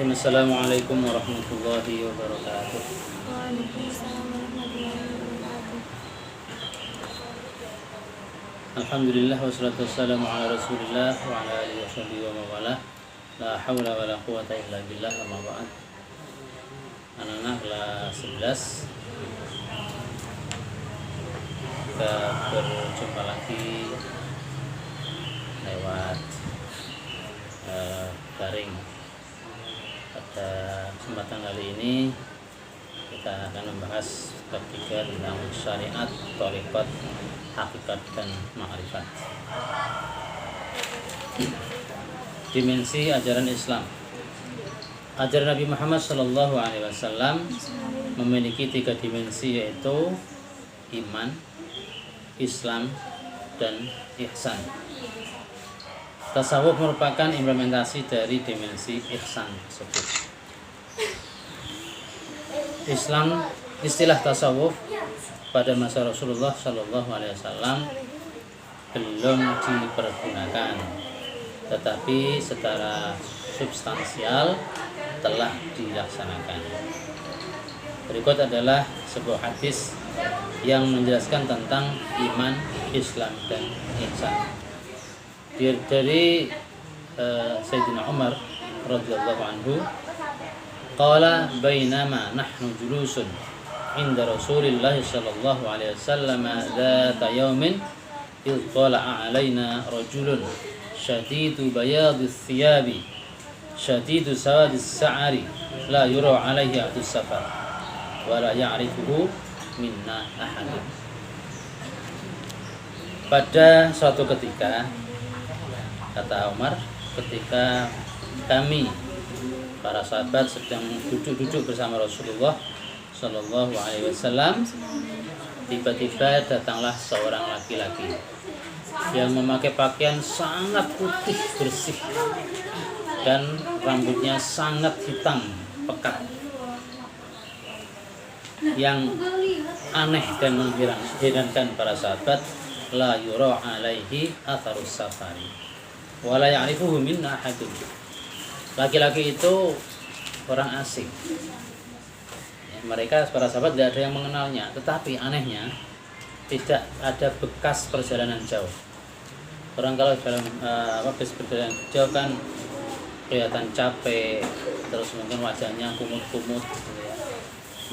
Bismillahirrahmanirrahim. Assalamualaikum warahmatullahi wabarakatuh. Waalaikumsalam warahmatullahi wabarakatuh. Alhamdulillah wassalatu wassalamu ala Rasulillah wa ala alihi washabihi wa mawalah. La haula wa la quwata illa billah, amma ba'd. Anak-anak kelas 11, kita berjumpa lagi lewat daring. Pada kesempatan kali ini kita akan membahas bab 3 tentang syariat, thariqat, hakikat dan ma'rifat. Dimensi ajaran Islam. Ajaran Nabi Muhammad SAW memiliki 3 dimensi, yaitu iman, Islam, dan ihsan. Tasawuf merupakan implementasi dari dimensi ihsan tersebut. Islam, istilah tasawuf pada masa Rasulullah SAW belum dipergunakan, tetapi secara substansial telah dilaksanakan. Berikut adalah sebuah hadis yang menjelaskan tentang iman, Islam, dan ihsan. Dari Sayyidina Umar radhiyallahu anhu, qala bainama nahnu julusun inda Rasulillah sallallahu alaihi wasallam dzata yaumin idh tala'a alaina rajulun shadidu bayadis thiyabi shadidu sawadis sa'ari la yura alaihi ahdus safar wa la ya'rifuhu minna ahadun. Pada suatu ketika, kata Umar, ketika kami para sahabat sedang duduk-duduk bersama Rasulullah Shallallahu Alaihi Wasallam, tiba-tiba datanglah seorang laki-laki yang memakai pakaian sangat putih bersih dan rambutnya sangat hitam pekat, yang aneh dan mengherankan para sahabat. La yura alaihi atharus safari wala ya'rifuhu minna ahadun. Laki-laki itu orang asing. Mereka para sahabat tidak ada yang mengenalnya, tetapi anehnya tidak ada bekas perjalanan jauh. Orang kalau dalam perjalanan jauh kan kelihatan capek, terus mungkin wajahnya kumut-kumut gitu ya.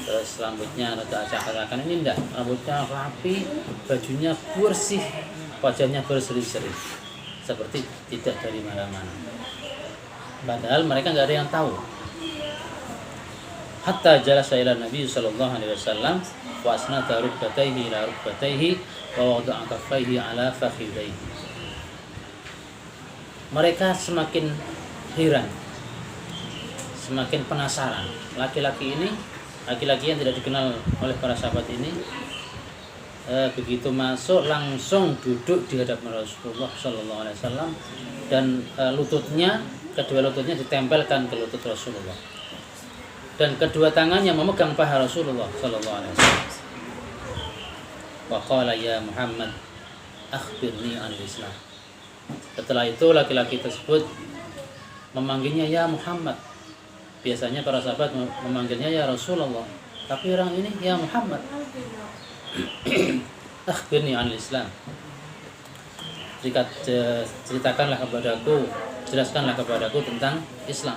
Terus rambutnya rada acak-acakan. Ini enggak, rambutnya rapi, bajunya bersih, wajahnya berseri-seri, seperti tidak dari mana-mana. Padahal mereka nggak ada yang tahu. Hatta jalasa ila Nabi sallallahu alaihi wasallam wa asnada rukbatayhi ila rukbatayhi wa wada'a kaffayhi ala fakhidayhi. Mereka semakin heran, semakin penasaran. Laki-laki yang tidak dikenal oleh para sahabat ini, begitu masuk langsung duduk di hadapan Rasulullah sallallahu alaihi wasallam dan kedua lututnya ditempelkan ke lutut Rasulullah, dan kedua tangannya memegang paha Rasulullah sallallahu alaihi wasallam. Wa qala ya Muhammad akhbirni anil Islam. Setelah itu laki-laki tersebut memanggilnya ya Muhammad. Biasanya para sahabat memanggilnya ya Rasulullah, tapi orang ini ya Muhammad. Akhbirni anil Islam. Ceritakanlah kepadaku, jelaskanlah kepadaku tentang Islam.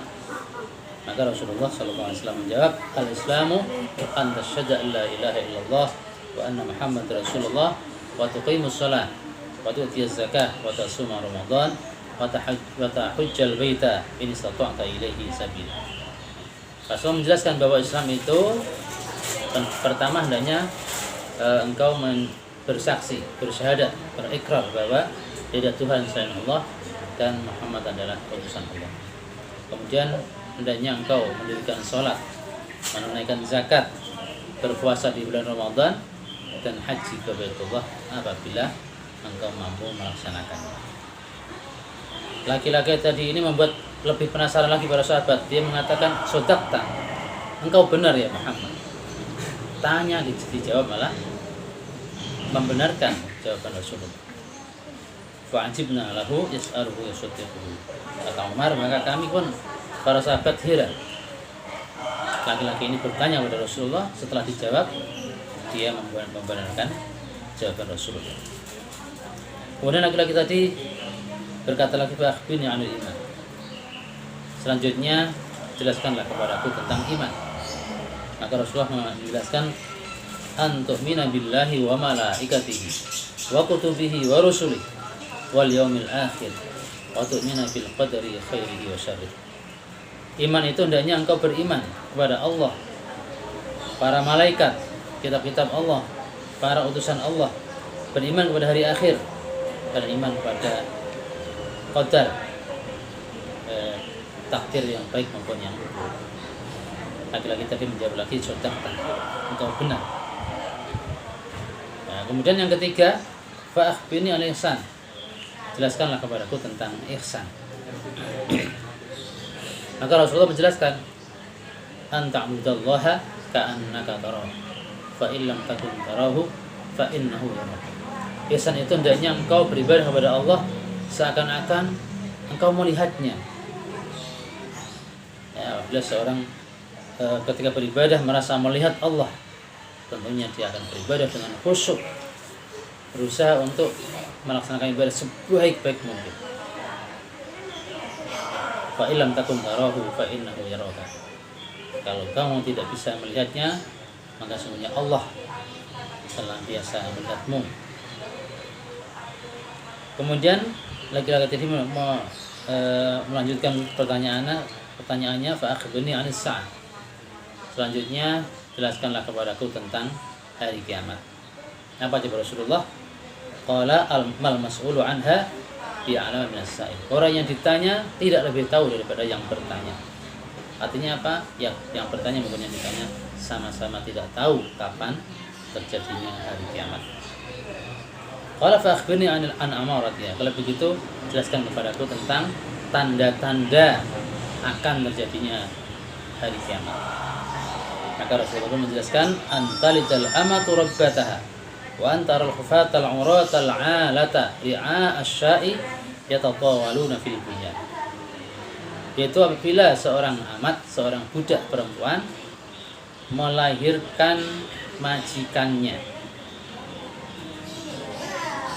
Maka Rasulullah SAW menjawab, al-Islamu an tasyhada la ilaha illallah wa anna Muhammad Rasulullah wa tuqimus shalah wa tu'tiyaz zakah wa tasuma Ramadan wa tahujjal baita in istata'ta ilaihi sabila. Rasul menjelaskan bahwa Islam itu pertama hendaknya engkau bersaksi, bersyahadat, berikrar bahwa tidak ada Tuhan selain Allah dan Muhammad adalah utusan Allah. Kemudian hendaknya engkau mendirikan sholat, menunaikan zakat, berpuasa di bulan Ramadan, dan haji ke Baitullah apabila engkau mampu melaksanakannya. Laki-laki tadi ini membuat lebih penasaran lagi para sahabat. Dia mengatakan, sodaqta, engkau benar ya Muhammad. Tanya dijawab malah membenarkan jawaban Rasulullah. Fa'ajibna lahu yas'aluhu yasuddiquhu. Kata Umar, maka kami pun para sahabat heran. Laki-laki ini bertanya kepada Rasulullah, setelah dijawab dia membenarkan jawaban Rasulullah. Kemudian laki-laki tadi berkata lagi, fa akhbirni 'anil iman. Selanjutnya jelaskanlah kepadaku tentang iman. Maka Rasulullah menjelaskan, an tu'mina billahi wa malaikatihi wa kutubihi wa rusulihi wal yaumil akhir wa tu'mina bil qadari khairihi wa syarrihi. Iman itu hendaknya engkau beriman kepada Allah, para malaikat, kitab-kitab Allah, para utusan Allah, beriman kepada hari akhir, dan iman kepada qadar, takdir yang baik maupun yang buruk. Laki-laki tadi menjawab lagi, sadaqta, engkau benar. Nah, kemudian yang ketiga, fa akhbirni 'anil ihsan. Jelaskanlah kepadaku tentang ihsan. Maka Rasulullah menjelaskan, an ta'budallaha ka'annaka tarahu fa in lam takun tarahu fa innahu yaraka. Ihsan itu hendaknya engkau beribadah kepada Allah seakan-akan engkau melihatnya. Ya, bila seorang ketika beribadah merasa melihat Allah, tentunya dia akan beribadah dengan khusyuk, berusaha untuk melaksanakan ibadah sebaik-baik mungkin. Fa illam takun tarahu fa innahu yaraka. Kalau kamu tidak bisa melihatnya, maka sesungguhnya Allah telah biasa melihatmu. Kemudian laki-laki tadi melanjutkan pertanyaannya, fa akhbirni 'anis sa'ah. Selanjutnya jelaskanlah kepadaku tentang hari kiamat. Apa jawab Rasulullah? Qala al-mal mas'ulu anha bi'alama minas sa'il. Orang yang ditanya tidak lebih tahu daripada yang bertanya. Artinya apa? Ya, yang bertanya maupun yang ditanya sama-sama tidak tahu kapan terjadinya hari kiamat. Qala fa akhbirni an amaratiha. Kalau begitu jelaskan kepadaku tentang tanda-tanda akan terjadinya hari kiamat. Maka Rasulullah menjelaskan, antalidal amatu rabbataha wa antaral khufatal uratal 'alata ri'a asy-sya'i yatatawaluna fil bunyan. Yaitu apabila seorang amat, seorang budak perempuan melahirkan majikannya.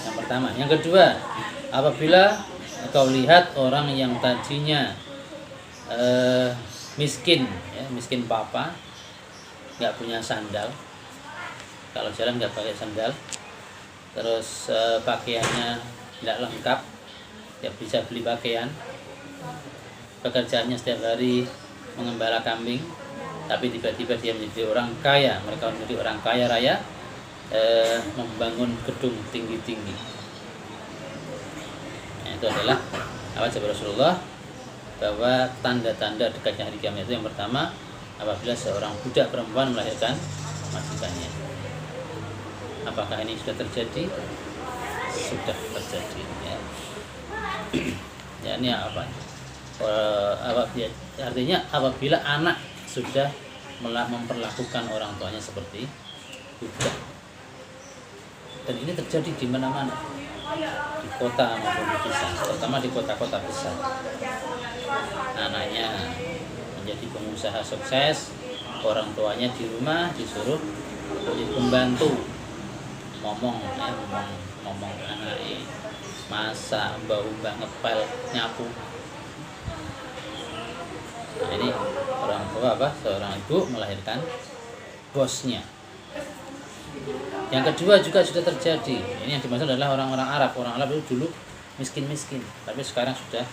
Yang pertama. Yang kedua, apabila kau lihat orang yang tadinya miskin, ya, miskin papa, nggak punya sandal, kalau jalan nggak pakai sandal, terus pakaiannya tidak lengkap, tidak bisa beli pakaian, pekerjaannya setiap hari mengembala kambing, tapi tiba-tiba dia menjadi orang kaya, mereka menjadi orang kaya raya, membangun gedung tinggi-tinggi. Nah, itu adalah apa jawab Rasulullah, bahwa tanda-tanda dekatnya hari kiamat itu yang pertama, apabila seorang budak perempuan melahirkan majikannya. Apakah ini sudah terjadi? Sudah terjadi. Ya, ya ini apa? Artinya apabila anak sudah memperlakukan orang tuanya seperti budak. Dan ini terjadi di mana-mana, di kota maupun di desa, terutama di kota-kota besar. Anaknya menjadi pengusaha sukses, orang tuanya di rumah disuruh menjadi pembantu, ngomong anaknya, masak, mbak ngepel, nyapu. Nah, ini orang tua seorang ibu melahirkan bosnya. Yang kedua juga sudah terjadi. Ini yang dimaksud adalah orang-orang Arab. Orang Arab itu dulu miskin-miskin, tapi sekarang sudah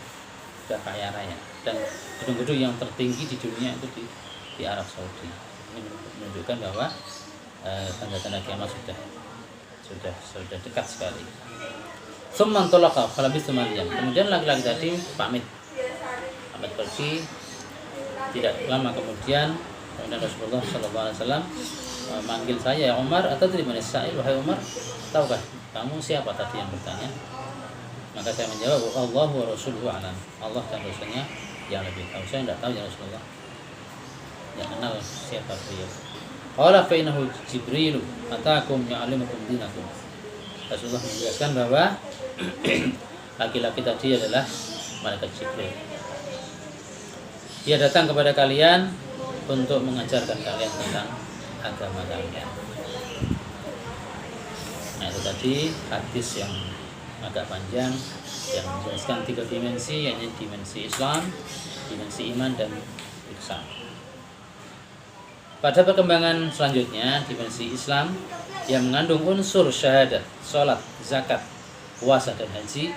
kaya raya. Dan gedung-gedung yang tertinggi di dunia itu di Arab Saudi. Ini menunjukkan bahwa tanda-tanda kiamat sudah dekat sekali. Tsumman talaqa falabithu maliyan. Kemudian laki-laki tadi pamit pergi. Tidak lama kemudian Rasulullah SAW manggil saya, ya Umar, atau dari mana sa'il, wahai Umar, tahukah kamu siapa tadi yang bertanya? Maka saya menjawab, Allah wa Rasuluhu a'lam. Allah dan Rasulnya yang lebih tahu. Saya tidak tahu ya Rasulullah, yang kenal siapa beliau. Qala fa innahu Jibril atakum ya'allimukum dinakum. Rasulullah menjelaskan bahwa laki-laki tadi adalah malaikat Jibril. Dia datang kepada kalian untuk mengajarkan kalian tentang agama kalian. Nah, itu tadi hadis yang agak panjang yang menjelaskan 3 dimensi, yaitu dimensi Islam, dimensi iman, dan ihsan. Pada perkembangan selanjutnya, dimensi Islam yang mengandung unsur syahadat, sholat, zakat, puasa, dan haji,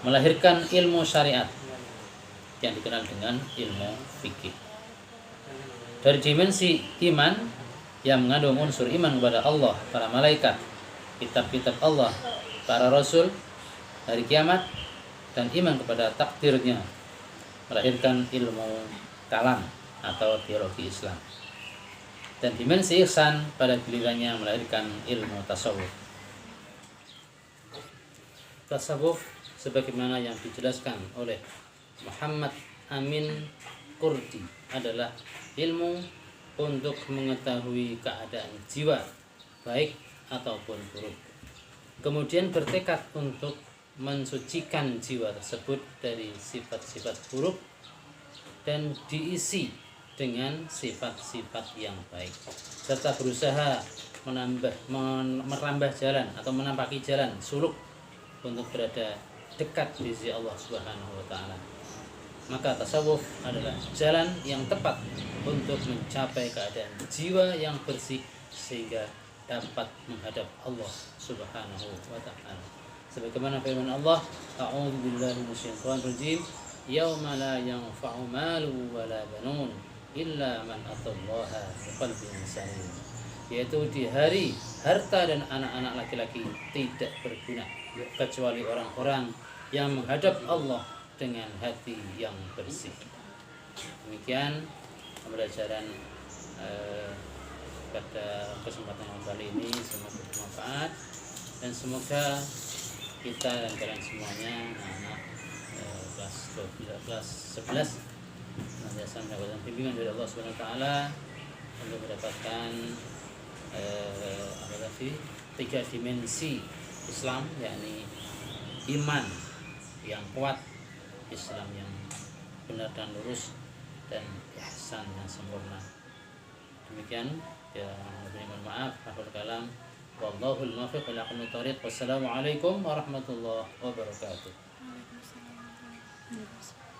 melahirkan ilmu syariat yang dikenal dengan ilmu fikih. Dari dimensi iman yang mengandung unsur iman kepada Allah, para malaikat, kitab-kitab Allah, para rasul, hari kiamat, dan iman kepada takdirnya, melahirkan ilmu kalam atau teologi Islam. Dan dimensi ihsan pada gilirannya melahirkan ilmu tasawuf. Tasawuf sebagaimana yang dijelaskan oleh Muhammad Amin Qurdi adalah ilmu untuk mengetahui keadaan jiwa baik ataupun buruk, kemudian bertekad untuk mensucikan jiwa tersebut dari sifat-sifat buruk dan diisi dengan sifat-sifat yang baik, serta berusaha merambah jalan atau menampaki jalan suluk untuk berada dekat di sisi Allah Subhanahu wa taala. Maka tasawuf adalah jalan yang tepat untuk mencapai keadaan jiwa yang bersih sehingga dapat menghadap Allah Subhanahu wa taala. Sebagaimana firman Allah, A'udzu billahi minasyaitonir rajim, yauma la yanfa'u malu wala banun illa man atallaha biqalbin salim. Yaitu di hari harta dan anak-anak laki-laki tidak berguna kecuali orang-orang yang menghadap Allah dengan hati yang bersih. Demikian pembelajaran pada kesempatan yang kali ini, semoga bermanfaat dan semoga kita dan kalian semuanya anak kelas 11 senantiasa mendapatkan bimbingan dari Allah Subhanahu wa taala untuk mendapatkan tiga dimensi Islam, yakni iman yang kuat, Islam yang benar dan lurus, dan ihsan yang sempurna. Demikian, ya, mohon maaf, akhir kalam, wallahul muwaffiq ila aqwamit thoriq. Wassalamualaikum warahmatullahi wabarakatuh. Waalaikumsalam warahmatullahi wabarakatuh.